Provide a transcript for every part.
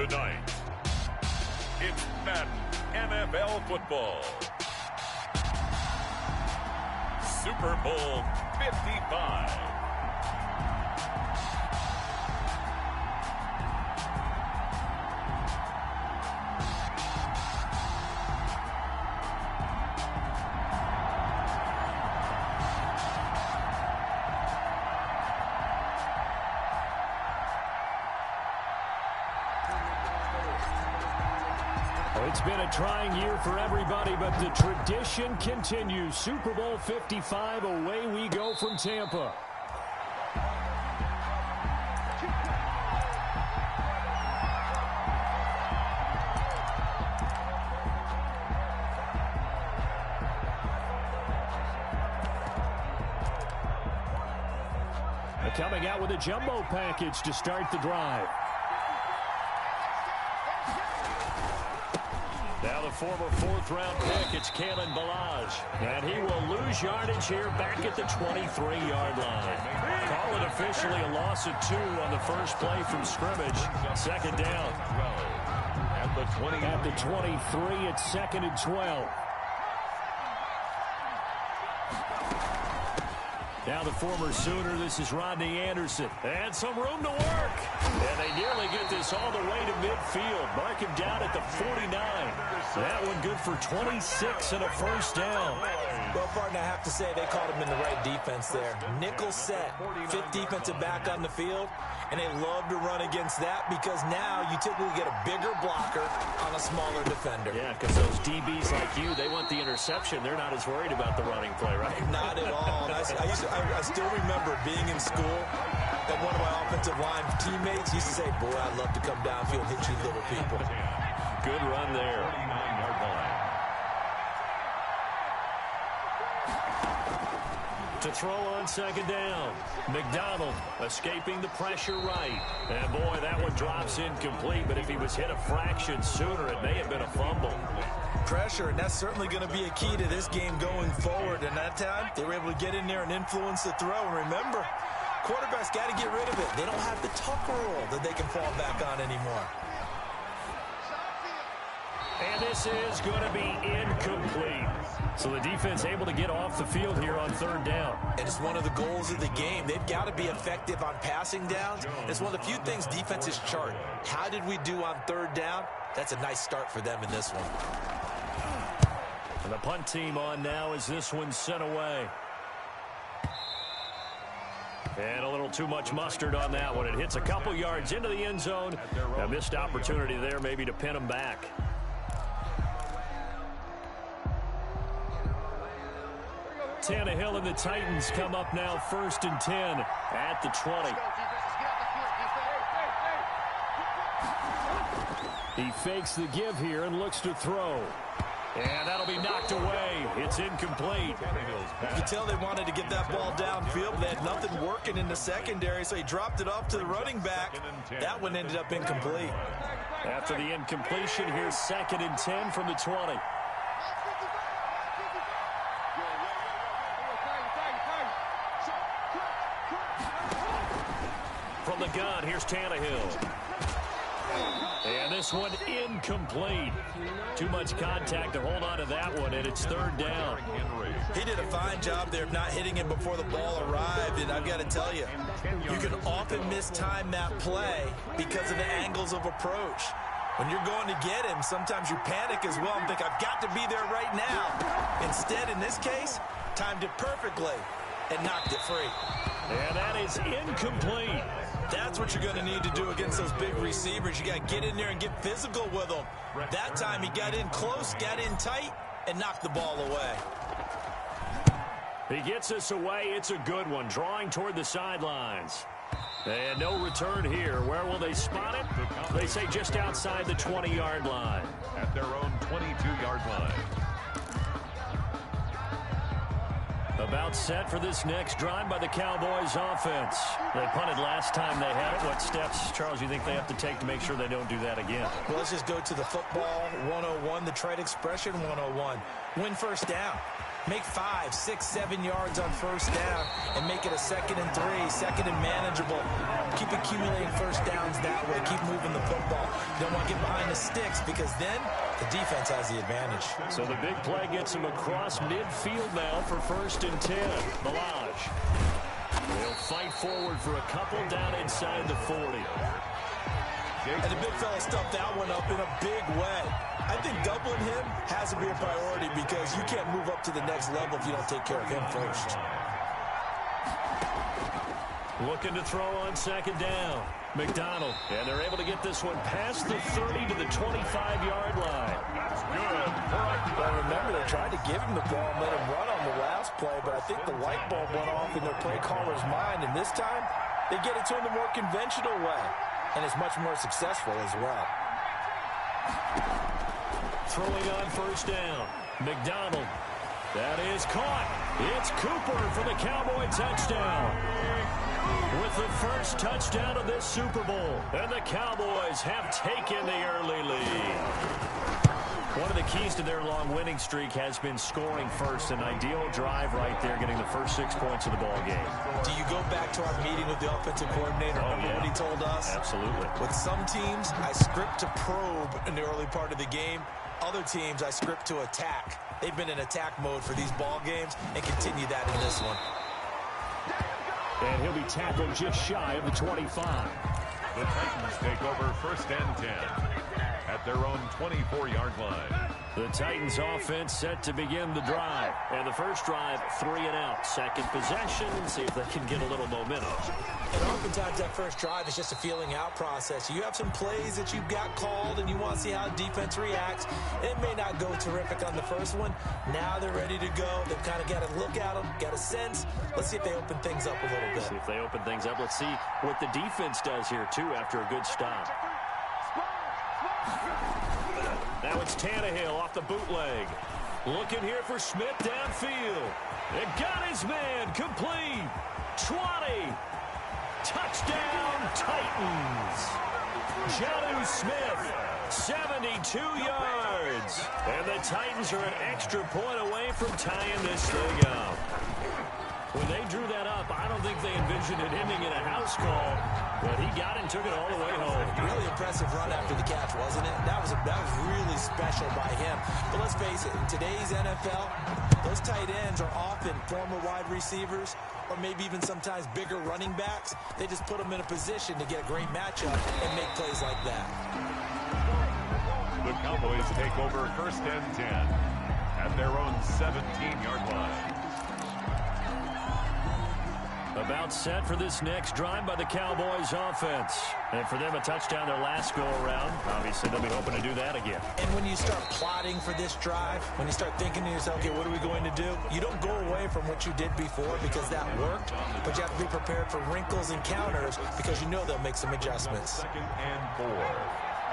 Tonight, it's Madden NFL football. Super Bowl 55. It's been a trying year for everybody, but the tradition continues. Super Bowl 55, away we go from Tampa. Coming out with a jumbo package to start the drive. Now the former fourth-round pick, it's Kalen Ballage. And he will lose yardage here back at the 23-yard line. Call it officially a loss of 2 on the first play from scrimmage. Second down. At the 23, it's 2nd and 12. Now the former Sooner, this is Rodney Anderson. And some room to work. And they nearly get this all the way to midfield. Mark him down at the 49. That one good for 26 and a first down. Well, partner, I have to say they called him in the right defense there. Nickel set, 5th defensive back on the field. And they love to run against that because now you typically get a bigger blocker on a smaller defender. Yeah, because those DBs like you, they want the interception. They're not as worried about the running play, right? Not at all. I still remember being in school and one of my offensive line teammates used to say, boy, I'd love to come downfield and hit you little people. Good run there. 39-yard line. To throw on second down. McDonald escaping the pressure right. And boy, that one drops incomplete, but if he was hit a fraction sooner, it may have been a fumble. Pressure, and that's certainly going to be a key to this game going forward. And that time, they were able to get in there and influence the throw. And remember, quarterbacks got to get rid of it. They don't have the tuck rule that they can fall back on anymore. And this is going to be incomplete. So the defense able to get off the field here on third down. And it's one of the goals of the game. They've got to be effective on passing downs. It's one of the few things defenses chart. How did we do on third down? That's a nice start for them in this one. And the punt team on now as this one's sent away. And a little too much mustard on that one. It hits a couple yards into the end zone. A missed opportunity there maybe to pin them back. Tannehill and the Titans come up now 1st and 10 at the 20. He fakes the give here and looks to throw. And that'll be knocked away. It's incomplete. You can tell they wanted to get that ball downfield, but they had nothing working in the secondary, so he dropped it off to the running back. That one ended up incomplete. After the incompletion, here's 2nd and 10 from the 20. From the gun, here's Tannehill. And this one incomplete. Too much contact to hold on to that one, and it's 3rd down. He did a fine job there of not hitting him before the ball arrived, and I've got to tell you, you can often mistime that play because of the angles of approach. When you're going to get him, sometimes you panic as well and think, I've got to be there right now. Instead, in this case, timed it perfectly and knocked it free. And that is incomplete. That's what you're going to need to do against those big receivers. You got to get in there and get physical with them. That time he got in close, got in tight, and knocked the ball away. He gets us away. It's a good one. Drawing toward the sidelines. And no return here. Where will they spot it? They say just outside the 20-yard line. At their own 22-yard line. About set for this next drive by the Cowboys offense. They punted last time they had it. What steps, Charles, you think they have to take to make sure they don't do that again? Well, let's just go to the football 101, the trite expression 101. Win first down. Make 5, 6, 7 yards on first down and make it a 2nd and 3, 2nd and manageable. Keep accumulating first downs that way. Keep moving the football. You don't want to get behind the sticks because then the defense has the advantage. So the big play gets him across midfield now for 1st and 10. Balaj. They'll fight forward for a couple down inside the 40. And the big fella stuffed that one up in a big way. I think doubling him has to be a priority because you can't move up to the next level if you don't take care of him first. Looking to throw on 2nd down. McDonald. And they're able to get this one past the 30 to the 25-yard line. Good. Well, remember, they tried to give him the ball and let him run on the last play, but I think the light bulb went off in their play caller's mind, and this time they get it to him the more conventional way, and it's much more successful as well. Throwing on 1st down. McDonald. That is caught. It's Cooper for the Cowboy touchdown. With the first touchdown of this Super Bowl. And the Cowboys have taken the early lead. One of the keys to their long winning streak has been scoring first. An ideal drive right there, getting the first 6 points of the ball game. Do you go back to our meeting with the offensive coordinator? Remember what he told us? Absolutely. With some teams, I script to probe in the early part of the game. Other teams, I script to attack. They've been in attack mode for these ball games and continue that in this one. And he'll be tackled just shy of the 25. The Titans take over 1st and 10 at their own 24-yard line. The Titans offense set to begin the drive. And the first drive, 3 and out. Second possession, see if they can get a little momentum. And oftentimes that first drive is just a feeling out process. You have some plays that you've got called and you want to see how defense reacts. It may not go terrific on the first one. Now they're ready to go. They've kind of got to look at them, got a sense. Let's see if they open things up a little bit. See if they open things up. Let's see what the defense does here, too, after a good stop. Now it's Tannehill off the bootleg. Looking here for Smith downfield. It got his man complete. 20. Touchdown, Titans. Jonnu Smith, 72 yards. And the Titans are an extra point away from tying this thing up. When they drew that up, I don't think they envisioned it ending in a house call, but he got it and took it all the way home. Really impressive run after the catch, wasn't it? That was really special by him. But let's face it, in today's NFL, those tight ends are often former wide receivers or maybe even sometimes bigger running backs. They just put them in a position to get a great matchup and make plays like that. The Cowboys take over 1st and 10 at their own 17-yard line. About set for this next drive by the Cowboys offense. And for them, a touchdown their last go-around. Obviously, they'll be hoping to do that again. And when you start plotting for this drive, when you start thinking to yourself, okay, what are we going to do? You don't go away from what you did before because that worked, but you have to be prepared for wrinkles and counters because you know they'll make some adjustments. 2nd and 4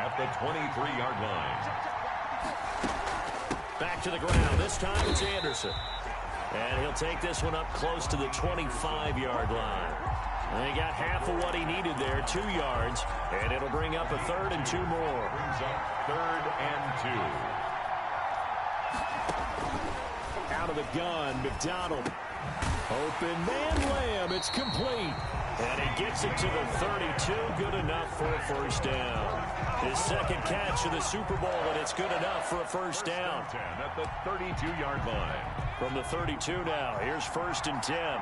at the 23-yard line. Back to the ground. This time it's Anderson. And he'll take this one up close to the 25-yard line. And he got half of what he needed there, 2 yards. And it'll bring up a 3rd and 2 more. Brings up 3rd and 2. Out of the gun, McDonald. Open man, Lamb. It's complete. And he gets it to the 32. Good enough for a first down. His second catch of the Super Bowl, and it's good enough for a first down. 10 at the 32-yard line. From the 32 now, here's 1st and 10.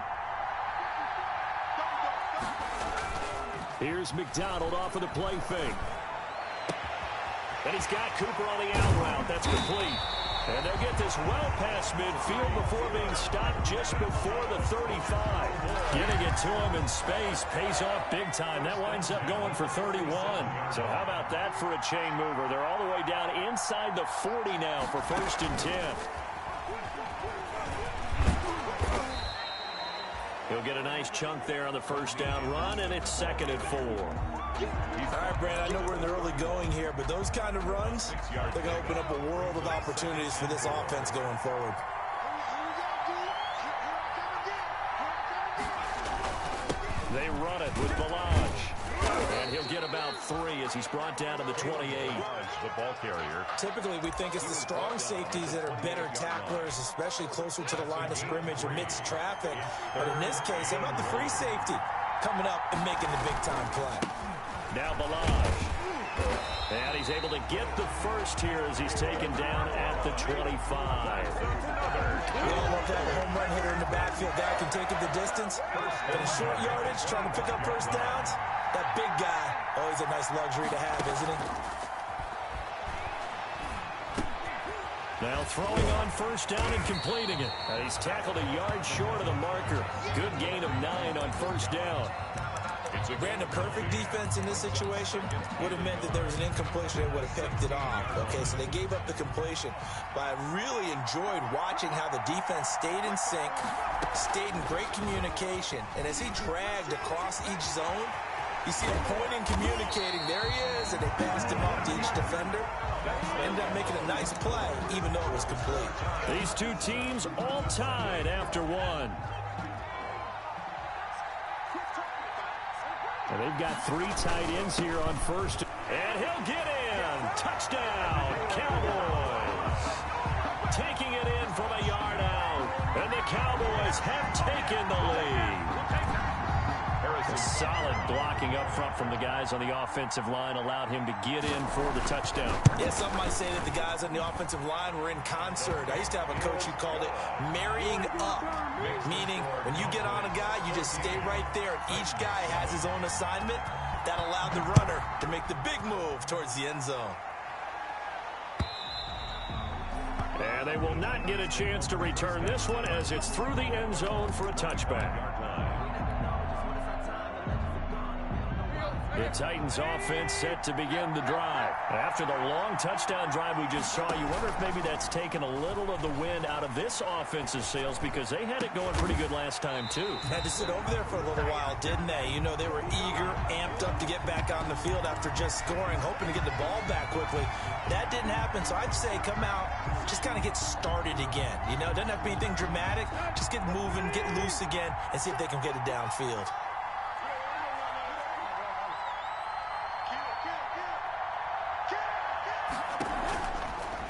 Here's McDonald off of the play fake. And he's got Cooper on the out route. That's complete. And they'll get this well past midfield before being stopped just before the 35. Getting it to him in space pays off big time. That winds up going for 31. So how about that for a chain mover? They're all the way down inside the 40 now for 1st and 10. He'll get a nice chunk there on the first down run, and it's 2nd and 4. All right, Brad, I know we're in the early going here, but those kind of runs, they're going to open up a world of opportunities for this offense going forward. They run it with Balaj. And he'll get about 3 as he's brought down to the 28. The ball carrier. Typically, we think it's the strong safeties that are better tacklers, especially closer to the line of scrimmage amidst traffic. But in this case, how about the free safety coming up and making the big-time play? Now Balaj. And he's able to get the first here as he's taken down at the 25. We all love to have a home run hitter in the backfield. Guy can take it the distance. But in short yardage, trying to pick up first downs, that big guy, always a nice luxury to have, isn't he? Now throwing on first down and completing it. He's tackled a yard short of the marker. Good gain of 9 on first down. Ran a perfect defense in this situation. Would have meant that there was an incompletion. They would have picked it off. Okay, so they gave up the completion. But I really enjoyed watching how the defense stayed in sync, stayed in great communication. And as he dragged across each zone, you see him pointing, communicating. There he is, and they passed him off to each defender. Ended up making a nice play, even though it was complete. These two teams all tied after one. And they've got 3 tight ends here on first. And he'll get in. Touchdown, Cowboys. Taking it in from a yard out. And the Cowboys have taken the lead. A solid blocking up front from the guys on the offensive line allowed him to get in for the touchdown. Yeah, some might say that the guys on the offensive line were in concert. I used to have a coach who called it marrying up, meaning when you get on a guy, you just stay right there. Each guy has his own assignment. That allowed the runner to make the big move towards the end zone. And they will not get a chance to return this one as it's through the end zone for a touchback. The Titans offense set to begin the drive. After the long touchdown drive we just saw, you wonder if maybe that's taken a little of the wind out of this offense's sails because they had it going pretty good last time too. Had to sit over there for a little while, didn't they? You know, they were eager, amped up to get back on the field after just scoring, hoping to get the ball back quickly. That didn't happen, so I'd say come out, just kind of get started again. You know, it doesn't have to be anything dramatic. Just get moving, get loose again, and see if they can get it downfield.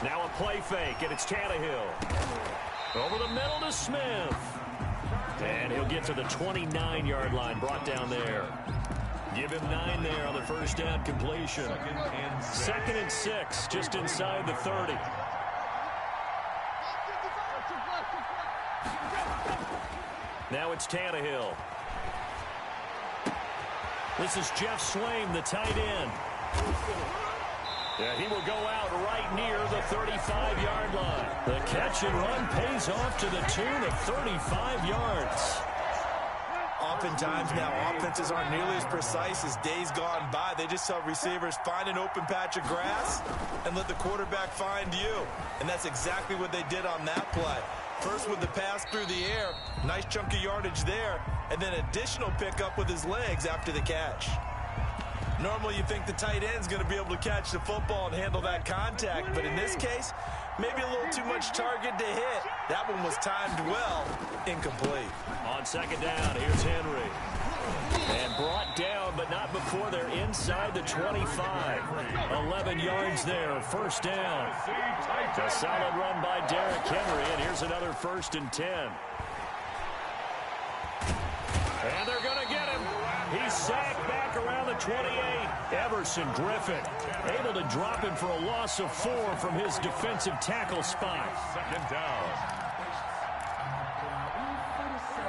Now a play fake, and it's Tannehill. Over the middle to Smith. And he'll get to the 29-yard line, brought down there. Give him 9 there on the first down completion. 2nd and 6, just inside the 30. Now it's Tannehill. This is Jeff Swaim, the tight end. Yeah, he will go out right near the 35-yard line. The catch and run pays off to the tune of 35 yards. Oftentimes now, offenses aren't nearly as precise as days gone by. They just tell receivers, find an open patch of grass and let the quarterback find you. And that's exactly what they did on that play. First with the pass through the air, nice chunk of yardage there, and then additional pickup with his legs after the catch. Normally you think the tight end's going to be able to catch the football and handle that contact, but in this case, maybe a little too much target to hit. That one was timed well, incomplete. On second down, here's Henry. And brought down, but not before they're inside the 25. 11 yards there, first down. A solid run by Derrick Henry, and here's another 1st and 10. And they're going to get him. He's sacked back around the 28. Everson Griffin able to drop him for a loss of 4 from his defensive tackle spot. 2nd down.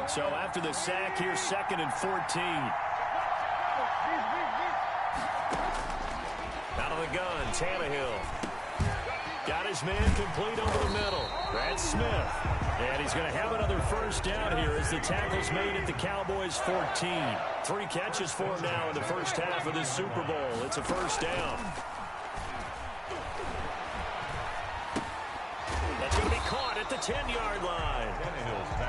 So after the sack, here's 2nd and 14. Out of the gun, Tannehill. Got his man complete over the middle. Brad Smith. And he's going to have another first down here as the tackle's made at the Cowboys 14. 3 catches for him now in the first half of this Super Bowl. It's a first down. That's going to be caught at the 10-yard line.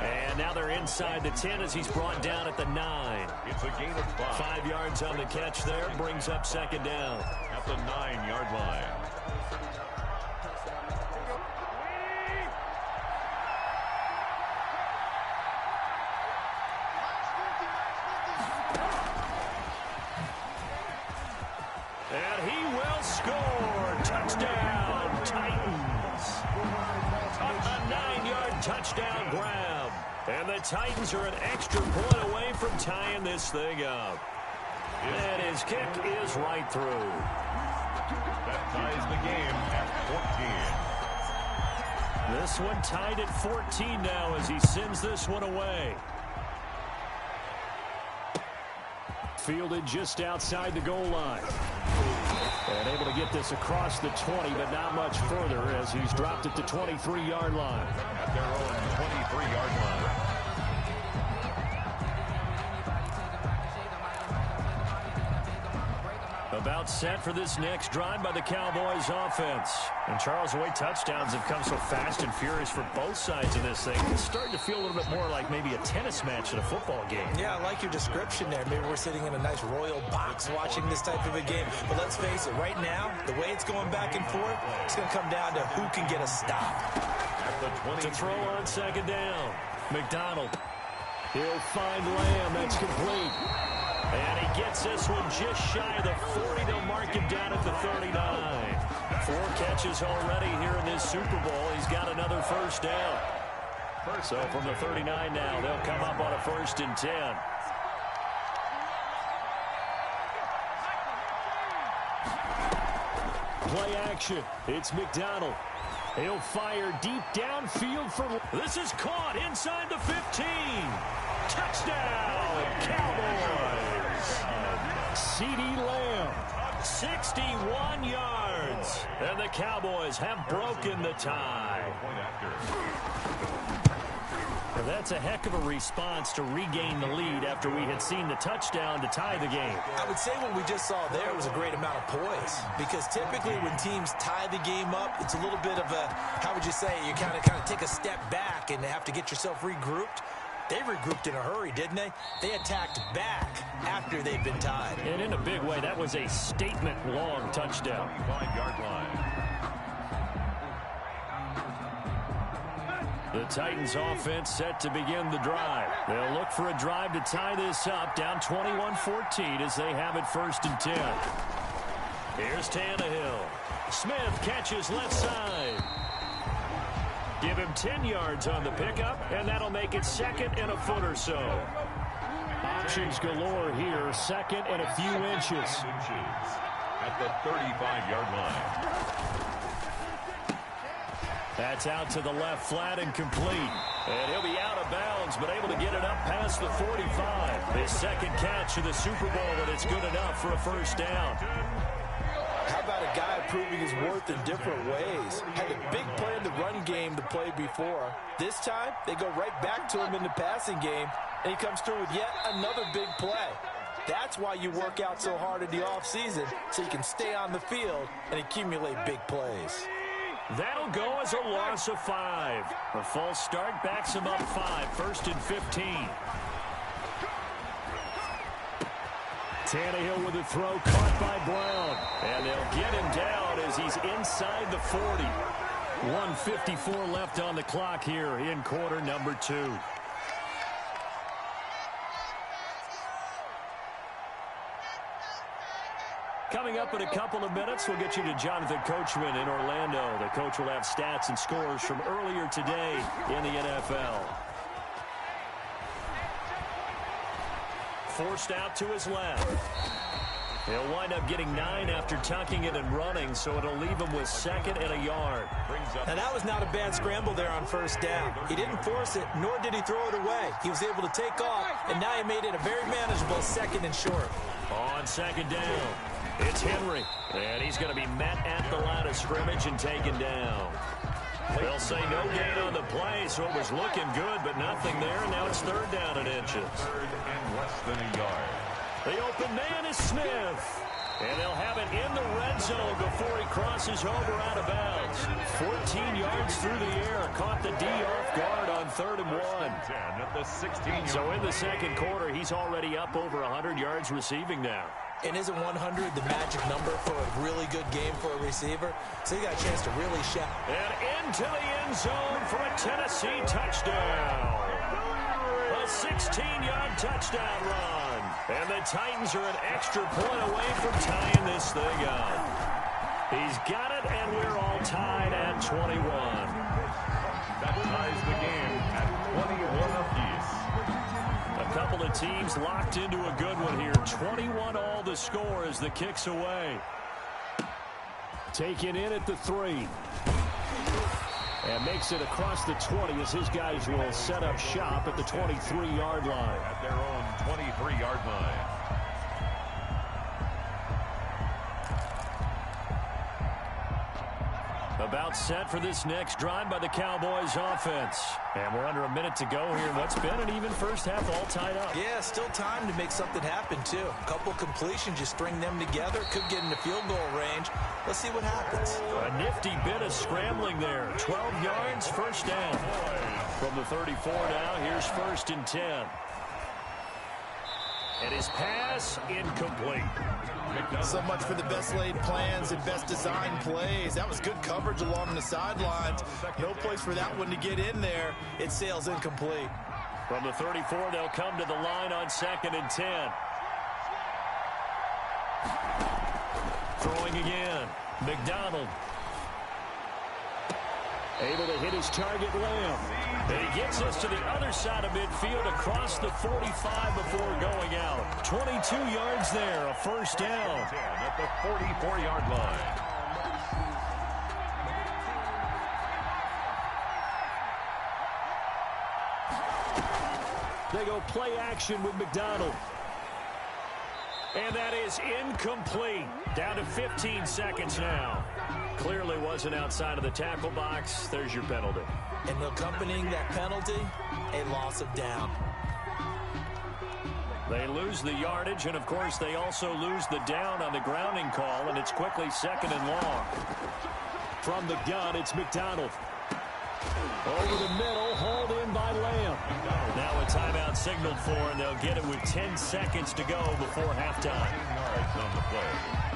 And now they're inside the 10 as he's brought down at the 9. It's a gain of 5. 5 yards on the catch there. Brings up 2nd down. At the 9-yard line. score. Touchdown, Titans. A 9-yard touchdown grab. And the Titans are an extra point away from tying this thing up. And his kick is right through. That ties the game at 14. This one tied at 14 now as he sends this one away. Fielded just outside the goal line. And able to get this across the 20, but not much further as he's dropped it to 23-yard line. At their own 23-yard line. About set for this next drive by the Cowboys offense. And Charles, the way touchdowns have come so fast and furious for both sides of this thing, it's starting to feel a little bit more like maybe a tennis match at a football game. Yeah, I like your description there. Maybe we're sitting in a nice royal box watching this type of a game. But let's face it, right now, the way it's going back and forth, it's going to come down to who can get a stop. To throw on second down, McDonald. He'll find Lamb. That's complete. And he gets this one just shy of the 40. They'll mark him down at the 39. 4 catches already here in this Super Bowl. He's got another first down. So from the 39 now, they'll come up on a 1st and 10. Play action. It's McDonald. He'll fire deep downfield for... This is caught inside the 15. Touchdown, Cowboys. CeeDee Lamb, 61 yards. And the Cowboys have broken the tie. Well, that's a heck of a response to regain the lead after we had seen the touchdown to tie the game. I would say what we just saw there was a great amount of poise, because typically when teams tie the game up, it's a little bit of a, how would you say, you kind of take a step back and have to get yourself regrouped. They regrouped in a hurry, didn't they? They attacked back after they'd been tied. And in a big way, that was a statement-long touchdown. 5-yard line. The Titans offense set to begin the drive. They'll look for a drive to tie this up, down 21-14 as they have it 1st and 10. Here's Tannehill. Smith catches left side. Give him 10 yards on the pickup, and that'll make it 2nd and a foot or so. Options galore here, 2nd and a few inches. At the 35-yard line. That's out to the left flat and complete. And he'll be out of bounds, but able to get it up past the 45. His 2nd catch of the Super Bowl, and it's good enough for a 1st down. How about a guy proving his worth in different ways? Had a big play in the run game to play before. This time, they go right back to him in the passing game, and he comes through with yet another big play. That's why you work out so hard in the offseason, so you can stay on the field and accumulate big plays. That'll go as a loss of 5. A false start backs him up 5, 1st and 15. Tannehill with a throw caught by Brown. And they'll get him down as he's inside the 40. 1:54 left on the clock here in quarter number 2. Coming up in a couple of minutes, we'll get you to Jonathan Coachman in Orlando. The coach will have stats and scores from earlier today in the NFL. Forced out to his left. He'll wind up getting 9 after tucking it and running, so it'll leave him with 2nd and a yard. Now, that was not a bad scramble there on 1st down. He didn't force it, nor did he throw it away. He was able to take off, and now he made it a very manageable 2nd and short. On 2nd down, it's Henry, and he's going to be met at the line of scrimmage and taken down. They'll say no gain on the play, so it was looking good, but nothing there, and now it's 3rd down and inches. 3rd and less than a yard. The open man is Smith. And they'll have it in the red zone before he crosses over out of bounds. 14 yards through the air. Caught the D off guard on 3rd and 1. 10 at the 16. So in the 2nd quarter, he's already up over 100 yards receiving now. And isn't 100 the magic number for a really good game for a receiver? So you got a chance to really shout. And into the end zone for a Tennessee touchdown. A 16-yard touchdown run. And the Titans are an extra point away from tying this thing up. He's got it, and we're all tied at 21. That ties the game at 21 apiece. A couple of teams locked into a good one here. 21 all the score as the kick's away. Taken in at the 3. And makes it across the 20 as his guys will set up shop at the 23-yard line. At their own 23-yard line. About set for this next drive by the Cowboys offense. And we're under a minute to go here. What's been an even first half, all tied up. Yeah, still time to make something happen, too. A couple completions, you string them together. Could get into field goal range. Let's see what happens. A nifty bit of scrambling there. 12 yards, first down. From the 34 now, here's 1st and 10. And his pass incomplete. So much for the best laid plans and best designed plays. That was good coverage along the sidelines. No place for that one to get in there. It sails incomplete. From the 34, they'll come to the line on 2nd and 10. Throwing again. McDonald. Able to hit his target, Lamb. And he gets us to the other side of midfield across the 45 before going out. 22 yards there, a first down. At the 44-yard line. They go play action with McDonald. And that is incomplete. Down to 15 seconds now. Clearly wasn't outside of the tackle box. There's your penalty. And accompanying that penalty, a loss of down. They lose the yardage, and, of course, they also lose the down on the grounding call, and it's quickly 2nd and long. From the gun, it's McDonald. Over the middle, hauled in by Lamb. Now a timeout signaled for, and they'll get it with 10 seconds to go before halftime. Yards on the play.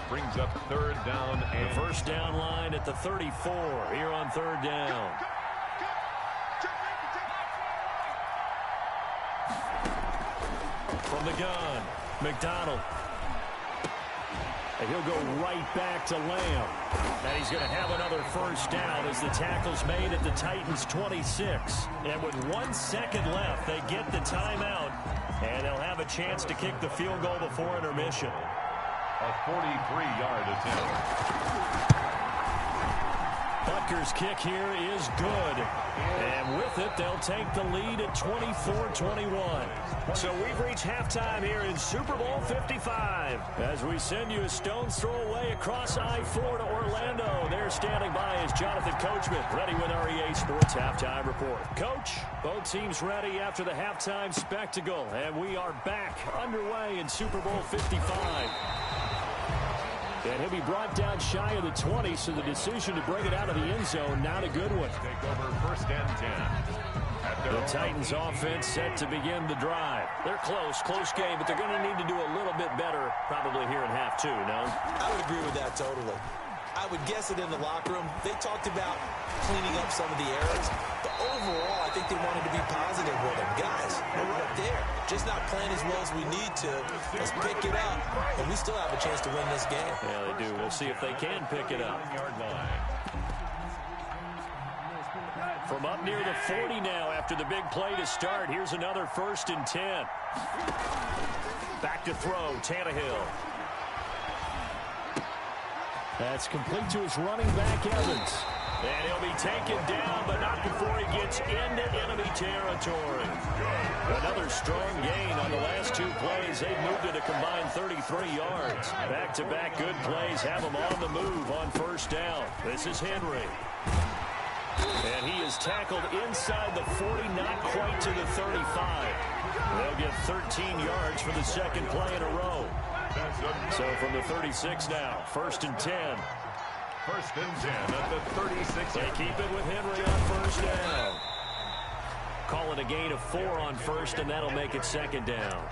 Brings up 3rd down and the first down line at the 34 here on 3rd down. From the gun, McDonald. And he'll go right back to Lamb. And he's going to have another first down as the tackle's made at the Titans' 26. And with 1 second left, they get the timeout. And they'll have a chance to kick the field goal before intermission. a 43-yard attempt. Butker's kick here is good. And with it, they'll take the lead at 24-21. So we've reached halftime here in Super Bowl 55. As we send you a stone's throw away across I-4 to Orlando. There standing by is Jonathan Coachman, ready with our EA Sports Halftime Report. Coach, both teams ready after the halftime spectacle. And we are back underway in Super Bowl 55. And he'll be brought down shy of the 20, so the decision to bring it out of the end zone, not a good one. Take over 1st and 10. The Titans offense set to begin the drive. They're close game, but they're going to need to do a little bit better probably here in half 2, no? I would agree with that totally. I would guess it in the locker room. They talked about cleaning up some of the errors, but overall, I think they wanted to be positive with them. Guys, we're right there. Just not playing as well as we need to. Let's pick it up, and we still have a chance to win this game. Yeah, they do. We'll see if they can pick it up. From up near the 40 now after the big play to start. Here's another 1st and 10. Back to throw, Tannehill. That's complete to his running back, Evans. And he'll be taken down, but not before he gets into enemy territory. Another strong gain on the last 2 plays. They've moved it a combined 33 yards. Back-to-back good plays have them on the move on 1st down. This is Henry. And he is tackled inside the 40, not quite to the 35. They'll get 13 yards for the 2nd play in a row. So from the 36 now, 1st and 10. 1st and 10 at the 36. They keep it with Henry on 1st down. Call it a gain of 4 on 1st, and that'll make it 2nd down.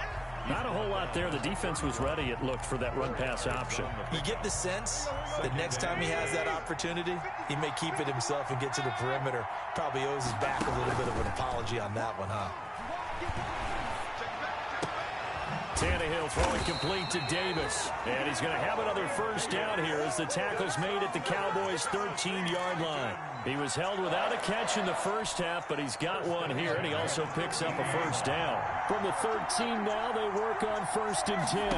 Not a whole lot there. The defense was ready, it looked, for that run-pass option. You get the sense that next time he has that opportunity, he may keep it himself and get to the perimeter. Probably owes his back a little bit of an apology on that one, huh? Tannehill throwing complete to Davis. And he's going to have another first down here as the tackle's made at the Cowboys' 13-yard line. He was held without a catch in the first half, but he's got one here, and he also picks up a first down. From the 13 now, they work on 1st and 10.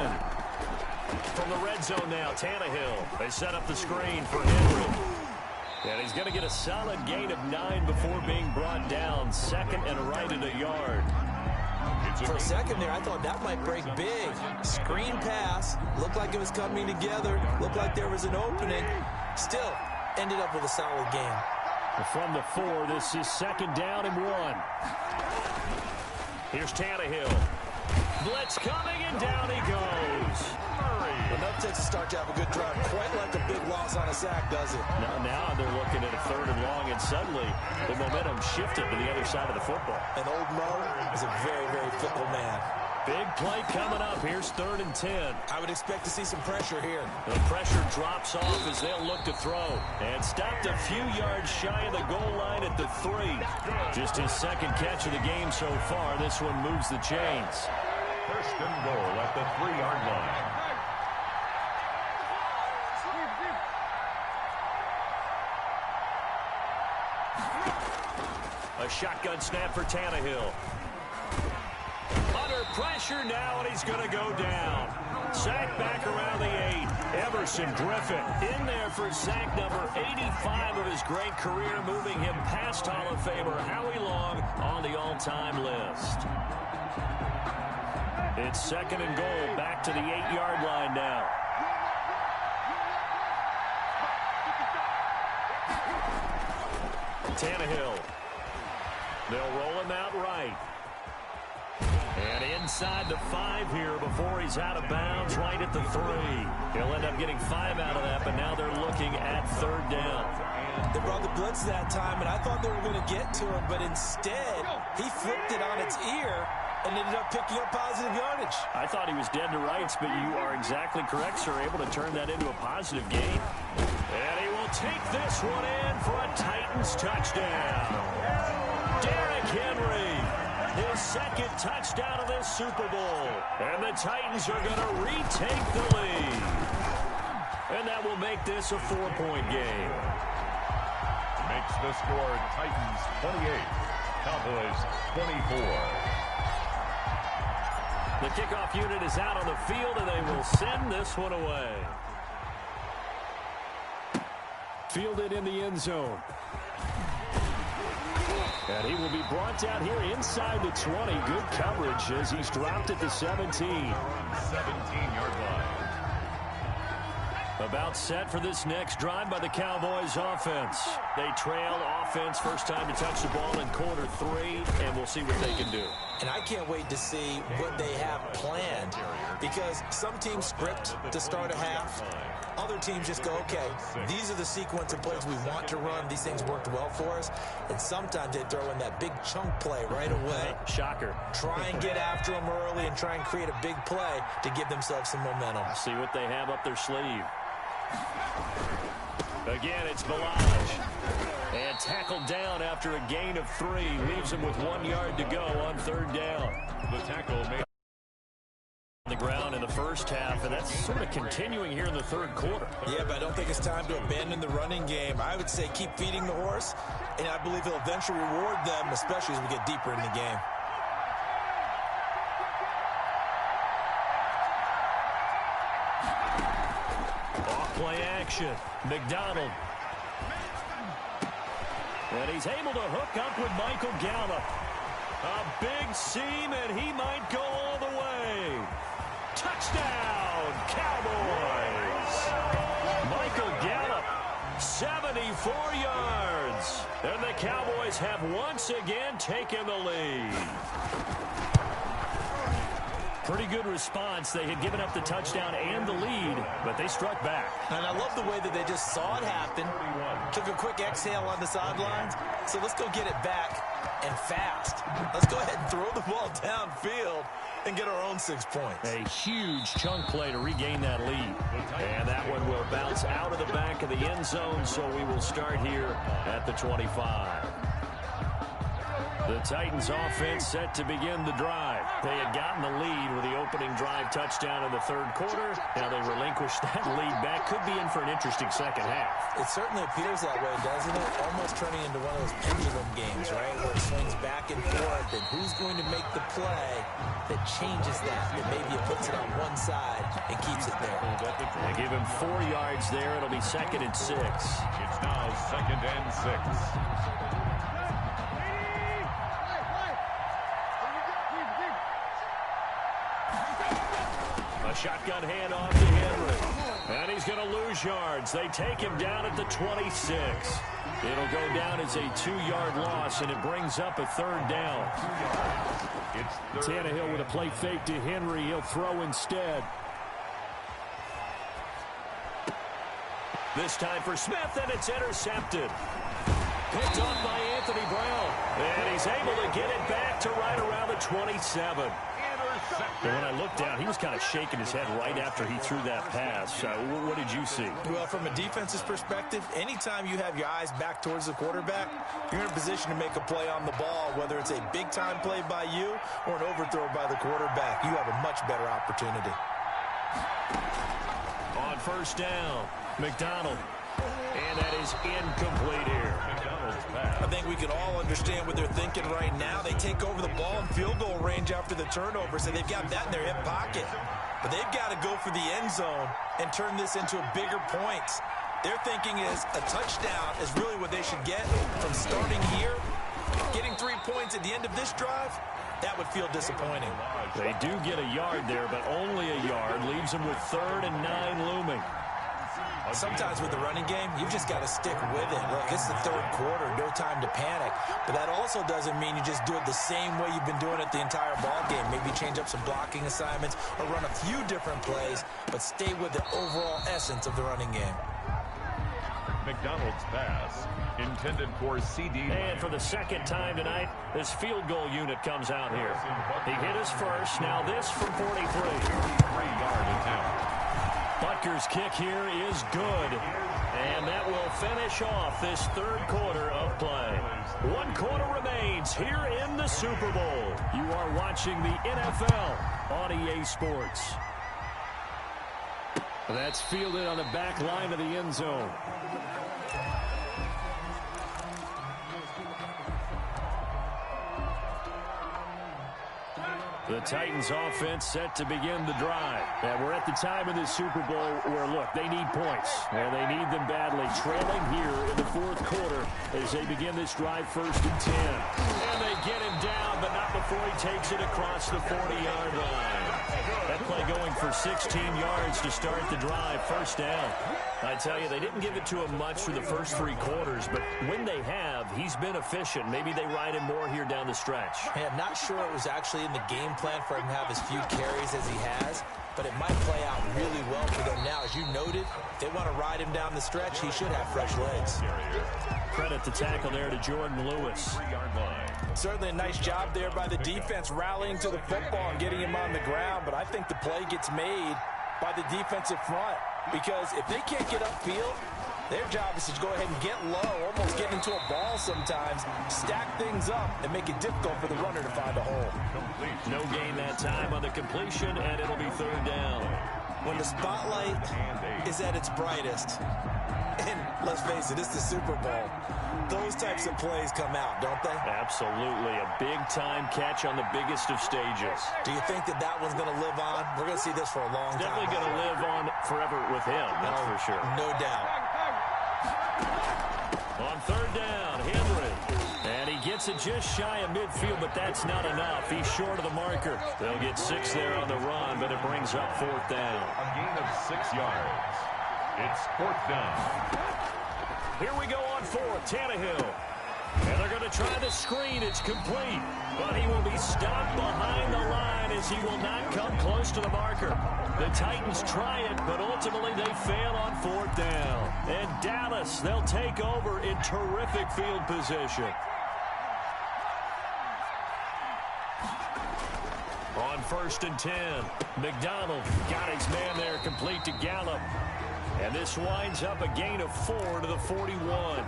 From the red zone now, Tannehill. They set up the screen for Henry. And he's going to get a solid gain of 9 before being brought down. Second and right at a yard. For a second there, I thought that might break big. Screen pass. Looked like it was coming together. Looked like there was an opening. Still, ended up with a solid game. From the 4, this is 2nd down and 1. Here's Tannehill. Blitz coming, and down he goes. Enough takes to start to have a good drive. Quite like a big loss on a sack, does it? Now they're looking at a 3rd and long, and suddenly the momentum shifted to the other side of the football. And old Mo is a very, very fickle man. Big play coming up. Here's 3rd and 10. I would expect to see some pressure here. The pressure drops off as they'll look to throw. And stopped a few yards shy of the goal line at the 3. Just his 2nd catch of the game so far. This one moves the chains. 1st and goal at the 3-yard line. A shotgun snap for Tannehill. Under pressure now, and he's going to go down. Sack back around the 8. Everson Griffin in there for sack number 85 of his great career, moving him past Hall of Famer Howie Long on the all-time list. It's 2nd and goal, back to the 8-yard line now. Tannehill. They'll roll him out right. And inside the 5 here before he's out of bounds, right at the 3. He'll end up getting 5 out of that, but now they're looking at 3rd down. They brought the blitz that time, and I thought they were going to get to him, but instead, he flipped it on its ear and ended up picking up positive yardage. I thought he was dead to rights, but you are exactly correct, sir. Able to turn that into a positive gain. And he will take this one in for a Titans touchdown. Derrick Henry, his 2nd touchdown of this Super Bowl. And the Titans are going to retake the lead. And that will make this a 4-point game. Makes the score Titans 28, Cowboys 24. The kickoff unit is out on the field, and they will send this one away. Fielded in the end zone. And he will be brought down here inside the 20. Good coverage as he's dropped at the 17. 17-yard line. About set for this next drive by the Cowboys offense. They trail offense, first time to touch the ball in quarter 3, and we'll see what they can do. And I can't wait to see what they have planned, because some teams script to start a half. Other teams just go, okay, these are the sequence of plays we want to run. These things worked well for us. And sometimes they throw in that big chunk play right away. Shocker. Try and get after them early and try and create a big play to give themselves some momentum. See what they have up their sleeve. Again, it's Balaj. And tackled down after a gain of 3. Leaves him with 1 yard to go on 3rd down. The tackle made On the ground in the first half, and that's sort of continuing here in the 3rd quarter. Yeah, but I don't think it's time to abandon the running game. I would say keep feeding the horse, and I believe he'll eventually reward them, especially as we get deeper in the game. Play action. McDonald. And he's able to hook up with Michael Gallup. A big seam, and he might go all the way. Touchdown, Cowboys. Michael Gallup, 74 yards. And the Cowboys have once again taken the lead. Pretty good response. They had given up the touchdown and the lead, but they struck back. And I love the way that they just saw it happen, took a quick exhale on the sidelines. So let's go get it back and fast. Let's go ahead and throw the ball downfield and get our own 6 points. A huge chunk play to regain that lead. And that one will bounce out of the back of the end zone, so we will start here at the 25. The Titans offense set to begin the drive. They had gotten the lead with the opening drive touchdown in the third quarter. Now they relinquished that lead back. Could be in for an interesting second half. It certainly appears that way, doesn't it? Almost turning into one of those pendulum games, right? Where it swings back and forth, and who's going to make the play that changes that maybe it puts it on one side and keeps it there. They give him 4 yards there. It'll be 2nd and 6. It's now 2nd and 6. A shotgun handoff to Henry. And he's going to lose yards. They take him down at the 26. It'll go down as a 2-yard loss, and it brings up a 3rd down. It's Tannehill with a play fake to Henry. He'll throw instead. This time for Smith, and it's intercepted. Picked off by Anthony Brown. And he's able to get it back to right around the 27. And when I looked down, he was kind of shaking his head right after he threw that pass. What did you see? Well, from a defense's perspective, anytime you have your eyes back towards the quarterback, you're in a position to make a play on the ball, whether it's a big-time play by you or an overthrow by the quarterback. You have a much better opportunity. On 1st down, McDonald. And that is incomplete here. I think we can all understand what they're thinking right now. They take over the ball in field goal range after the turnover, so they've got that in their hip pocket. But they've got to go for the end zone and turn this into a bigger points. Their thinking is a touchdown is really what they should get from starting here. Getting 3 points at the end of this drive, that would feel disappointing. They do get a yard there, but only a yard. Leaves them with 3rd and 9 looming. Sometimes with the running game, you've just got to stick with it. Look, it's the 3rd quarter, no time to panic. But that also doesn't mean you just do it the same way you've been doing it the entire ball game. Maybe change up some blocking assignments or run a few different plays, but stay with the overall essence of the running game. McDonald's pass intended for CD. And for the 2nd time tonight, this field goal unit comes out here. He hit his first. Now this from 43. 3-yard attempt. Butker's kick here is good. And that will finish off this 3rd quarter of play. 1 quarter remains here in the Super Bowl. You are watching the NFL on EA Sports. That's fielded on the back line of the end zone. The Titans offense set to begin the drive. And we're at the time in this Super Bowl where, look, they need points. And they need them badly. Trailing here in the 4th quarter as they begin this drive 1st and 10. And they get him down, but not before he takes it across the 40-yard line. That play going for 16 yards to start the drive. 1st down. I tell you, they didn't give it to him much through the first 3 quarters, but when they have, he's been efficient. Maybe they ride him more here down the stretch. Hey, I'm not sure it was actually in the game plan for him to have as few carries as he has, but it might play out really well for them now. As you noted, if they want to ride him down the stretch, he should have fresh legs. Credit the tackle there to Jordan Lewis. 3-yard line. Certainly a nice job there by the defense rallying to the football and getting him on the ground, but I think the play gets made by the defensive front, because if they can't get upfield, their job is to go ahead and get low, almost get into a ball sometimes, stack things up, and make it difficult for the runner to find a hole. No gain that time on the completion, and it'll be 3rd down. When the spotlight is at its brightest, and let's face it, it's the Super Bowl, those types of plays come out, don't they? Absolutely. A big-time catch on the biggest of stages. Do you think that that one's going to live on? We're going to see this for a long time. Definitely going to live on forever with him, that's for sure. No doubt. On 3rd down, Henry. And he gets it just shy of midfield, but that's not enough. He's short of the marker. They'll get 6 there on the run, but it brings up 4th down. A gain of 6 yards. It's 4th down. Here we go on 4th, Tannehill. And they're going to try the screen. It's complete. But he will be stopped behind the line as he will not come close to the marker. The Titans try it, but ultimately they fail on 4th down. And Dallas, they'll take over in terrific field position. On 1st and 10, McDonald got his man there, complete to Gallup. And this winds up a gain of 4 to the 41.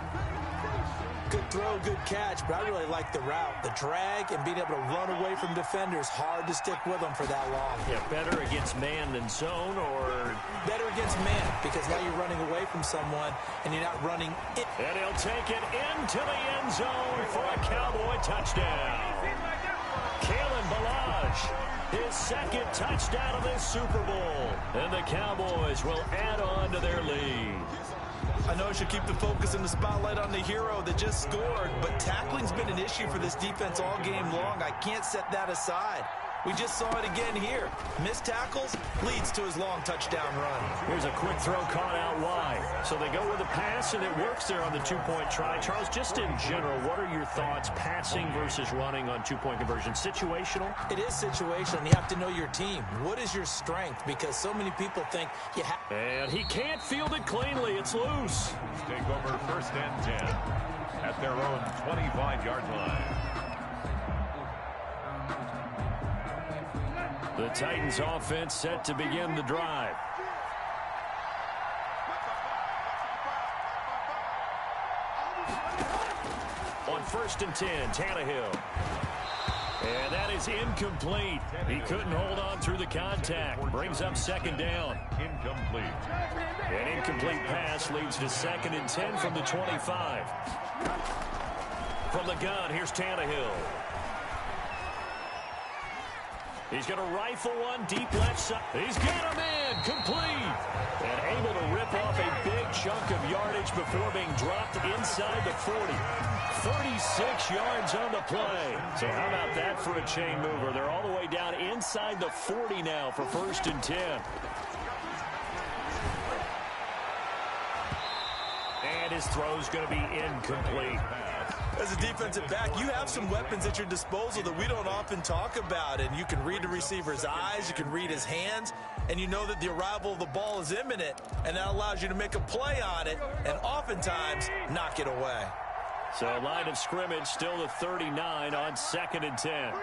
good throw, good catch, but I really like the route. The drag and being able to run away from defenders, hard to stick with them for that long. Yeah, better against man than zone, or better against man, because now you're running away from someone and you're not running it. And he'll take it into the end zone for a Cowboy touchdown. Kalen Ballage, his second touchdown of this Super Bowl. And the Cowboys will add on to their lead. I know I should keep the focus and the spotlight on the hero that just scored, but tackling's been an issue for this defense all game long. I can't set that aside. We just saw it again here. Missed tackles leads to his long touchdown run. Here's a quick throw caught out wide. So they go with a pass, and it works there on the two-point try. Charles, just in general, what are your thoughts passing versus running on two-point conversion? Situational? It is situational. You have to know your team. What is your strength? Because so many people think you have. And he can't field it cleanly. It's loose. Take over 1st and 10 at their own 25-yard line. The Titans offense set to begin the drive. On 1st and 10, Tannehill. And that is incomplete. He couldn't hold on through the contact. Brings up 2nd down. Incomplete. An incomplete pass leads to 2nd and 10 from the 25. From the gun, here's Tannehill. He's going to rifle one deep left side. He's got him in. Complete. And able to rip off a big chunk of yardage before being dropped inside the 40. 36 yards on the play. So how about that for a chain mover? They're all the way down inside the 40 now for 1st and 10. And his throw's going to be incomplete. As a defensive back, you have some weapons at your disposal that we don't often talk about. And you can read the receiver's eyes, you can read his hands, and you know that the arrival of the ball is imminent. And that allows you to make a play on it and oftentimes knock it away. So line of scrimmage still the 39 on 2nd and 10.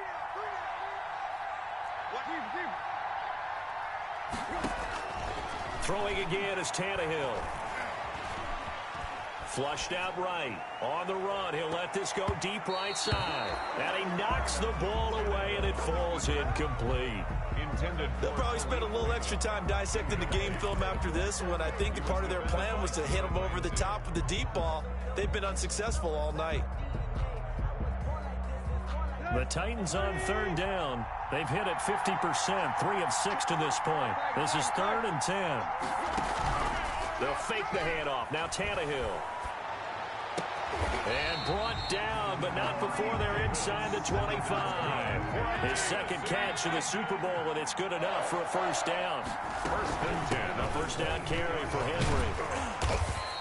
Throwing again is Tannehill. Flushed out right. On the run, he'll let this go deep right side. And he knocks the ball away, and it falls incomplete. They'll probably spend a little extra time dissecting the game film after this one. I think that part of their plan was to hit him over the top with the deep ball. They've been unsuccessful all night. The Titans on 3rd down. They've hit it 50%, 3 of 6 to this point. This is 3rd and 10. They'll fake the handoff. Now Tannehill. And brought down, but not before they're inside the 25. His 2nd catch of the Super Bowl, and it's good enough for a 1st down. 1st and 10. A 1st down carry for Henry.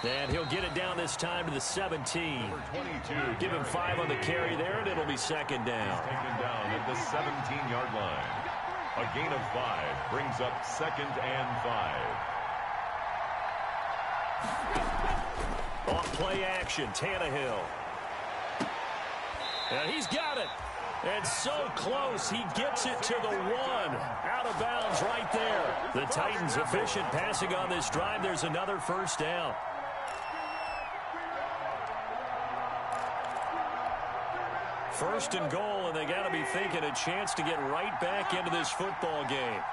And he'll get it down this time to the 17. Give him 5 on the carry there, and it'll be 2nd down. Taken down at the 17-yard line. A gain of 5 brings up 2nd and 5. Off play action, Tannehill. And he's got it. And so close, he gets it to the 1. Out of bounds right there. The Titans efficient passing on this drive. There's another 1st down. First and goal, and they got to be thinking a chance to get right back into this football game.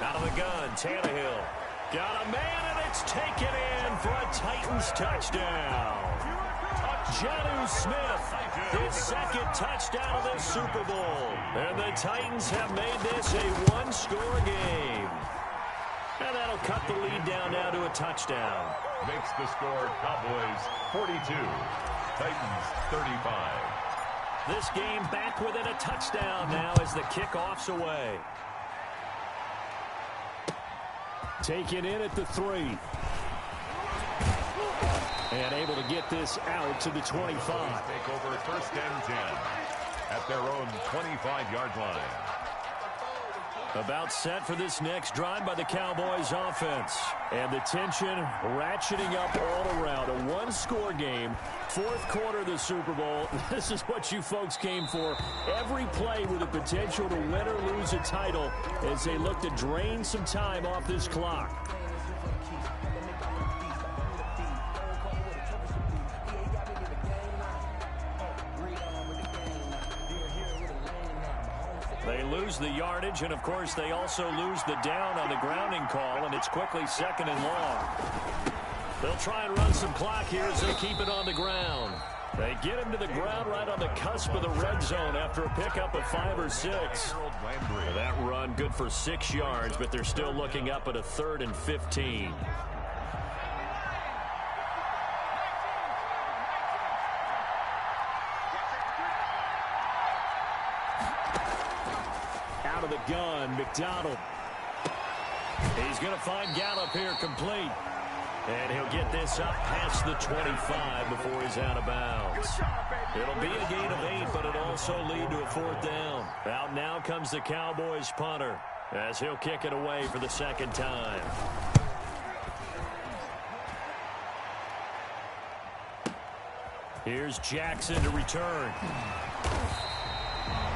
Out of the gun, Tannehill. Got a man, and it's taken in for a Titans touchdown. Jonnu Smith, his 2nd touchdown of this Super Bowl. And the Titans have made this a 1-score game. And that'll cut the lead down now to a touchdown. Makes the score Cowboys 42, Titans 35. This game back within a touchdown now as the kickoff's away. Taken in at the 3. And able to get this out to the 25. Take over 1st and 10 at their own 25-yard line. About set for this next drive by the Cowboys offense. And the tension ratcheting up all around. A 1-score game. 4th quarter of the Super Bowl. This is what you folks came for. Every play with the potential to win or lose a title as they look to drain some time off this clock. They lose the yardage, and, of course, they also lose the down on the grounding call, and it's quickly second and long. They'll try and run some clock here as they keep it on the ground. They get him to the ground right on the cusp of the red zone after a pickup of 5 or 6. That run good for 6 yards, but they're still looking up at a 3rd and 15. Out of the gun, McDonald. He's going to find Gallup here complete. And he'll get this up past the 25 before he's out of bounds. It'll be a gain of 8, but it'll also lead to a 4th down. Out now comes the Cowboys punter as he'll kick it away for the 2nd time. Here's Jackson to return.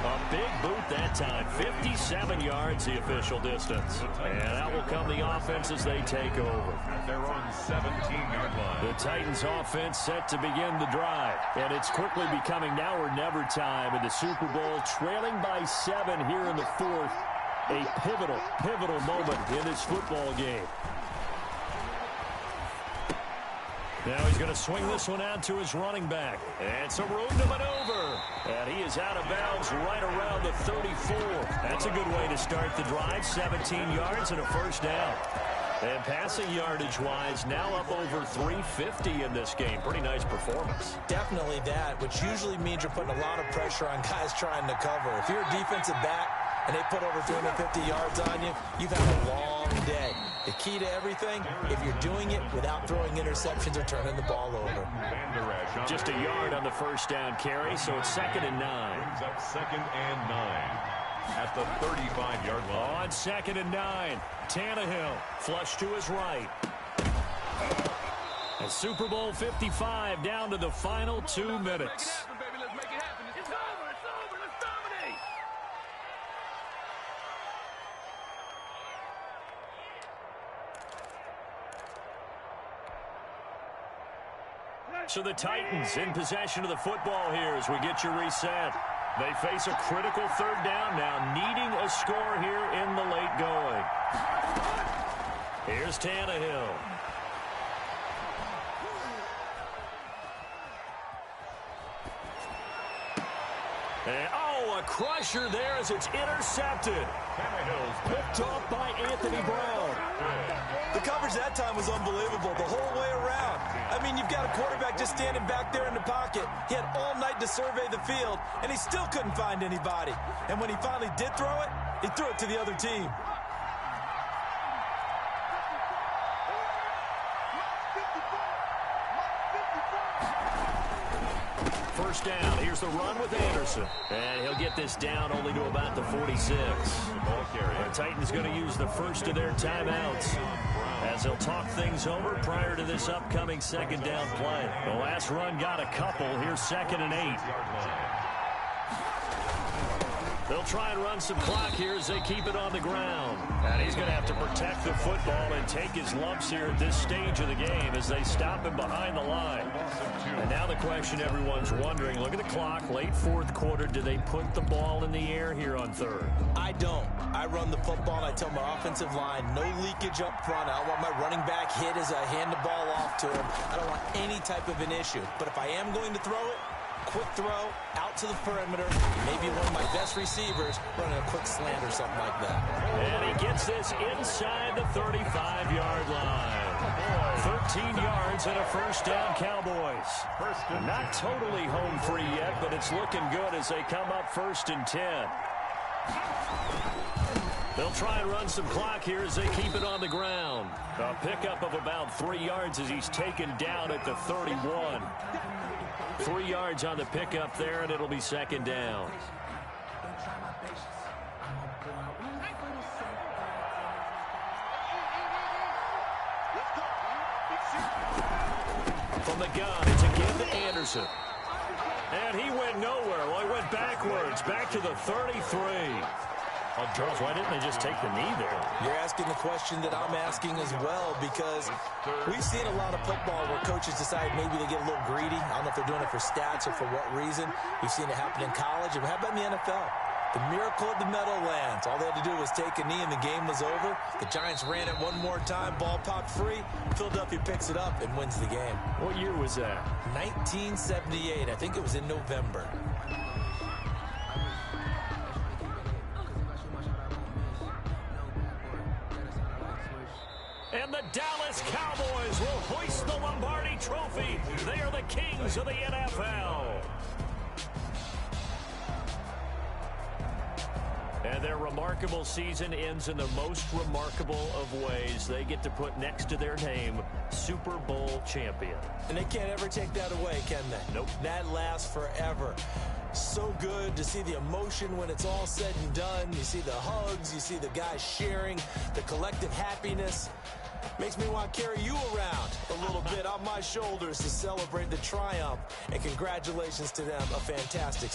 A big boot that time. 57 yards the official distance. And that will come the offense as they take over. They're on 17-yard line. The Titans offense set to begin the drive. And it's quickly becoming now or never time in the Super Bowl. Trailing by 7 here in the 4th. A pivotal moment in this football game. Now he's going to swing this one out to his running back. And some room to maneuver. And he is out of bounds right around the 34. That's a good way to start the drive. 17 yards and a 1st down. And passing yardage-wise, now up over 350 in this game. Pretty nice performance. Definitely that, which usually means you're putting a lot of pressure on guys trying to cover. If you're a defensive back and they put over 350 yards on you, you've had a long day. The key to everything, if you're doing it without throwing interceptions or turning the ball over. Just a yard on the 1st down carry, so it's 2nd and 9. Brings up 2nd and 9 at the 35-yard line. On 2nd and 9, Tannehill flush to his right. And Super Bowl 55 down to the final 2 minutes. So the Titans in possession of the football here as we get you reset. They face a critical 3rd down now, needing a score here in the late going. Here's Tannehill. And, a crusher there as it's intercepted. Picked off by Anthony Brown. The coverage that time was unbelievable the whole way around. I mean, you've got a quarterback just standing back there in the pocket. He had all night to survey the field, and he still couldn't find anybody. And when he finally did throw it, he threw it to the other team. First down. Here's the run with Anderson. And he'll get this down only to about the 46. The Titans going to use the first of their timeouts as they'll talk things over prior to this upcoming 2nd down play. The last run got a couple. Here's 2nd and 8. They'll try and run some clock here as they keep it on the ground. And he's going to have to protect the football and take his lumps here at this stage of the game as they stop him behind the line. And now the question everyone's wondering, look at the clock, late 4th quarter, do they put the ball in the air here on 3rd? I don't. I run the football and I tell my offensive line, no leakage up front. I don't want my running back hit as I hand the ball off to him. I don't want any type of an issue. But if I am going to throw it, quick throw out to the perimeter, maybe one of my best receivers running a quick slant or something like that. And he gets this inside the 35-yard line. 13 yards and a 1st down, Cowboys. Not totally home free yet, but it's looking good as they come up 1st and 10. They'll try and run some clock here as they keep it on the ground. A pickup of about 3 yards as he's taken down at the 31. 3 yards on the pickup there, and it'll be 2nd down. From the gun, it's a give to Anderson. And he went nowhere. Well, he went backwards, back to the 33. Well, Charles, why didn't they just take the knee there? You're asking the question that I'm asking as well, because we've seen a lot of football where coaches decide maybe they get a little greedy. I don't know if they're doing it for stats or for what reason. We've seen it happen in college. And how about in the NFL? The miracle of the Meadowlands. All they had to do was take a knee and the game was over. The Giants ran it one more time. Ball popped free. Philadelphia picks it up and wins the game. What year was that? 1978. I think it was in November. And the Dallas Cowboys will hoist the Lombardi Trophy. They are the kings of the NFL. And their remarkable season ends in the most remarkable of ways. They get to put next to their name, Super Bowl champion. And they can't ever take that away, can they? Nope. That lasts forever. So good to see the emotion when it's all said and done. You see the hugs, you see the guys sharing, the collective happiness. Makes me want to carry you around a little bit on my shoulders to celebrate the triumph. And congratulations to them, a fantastic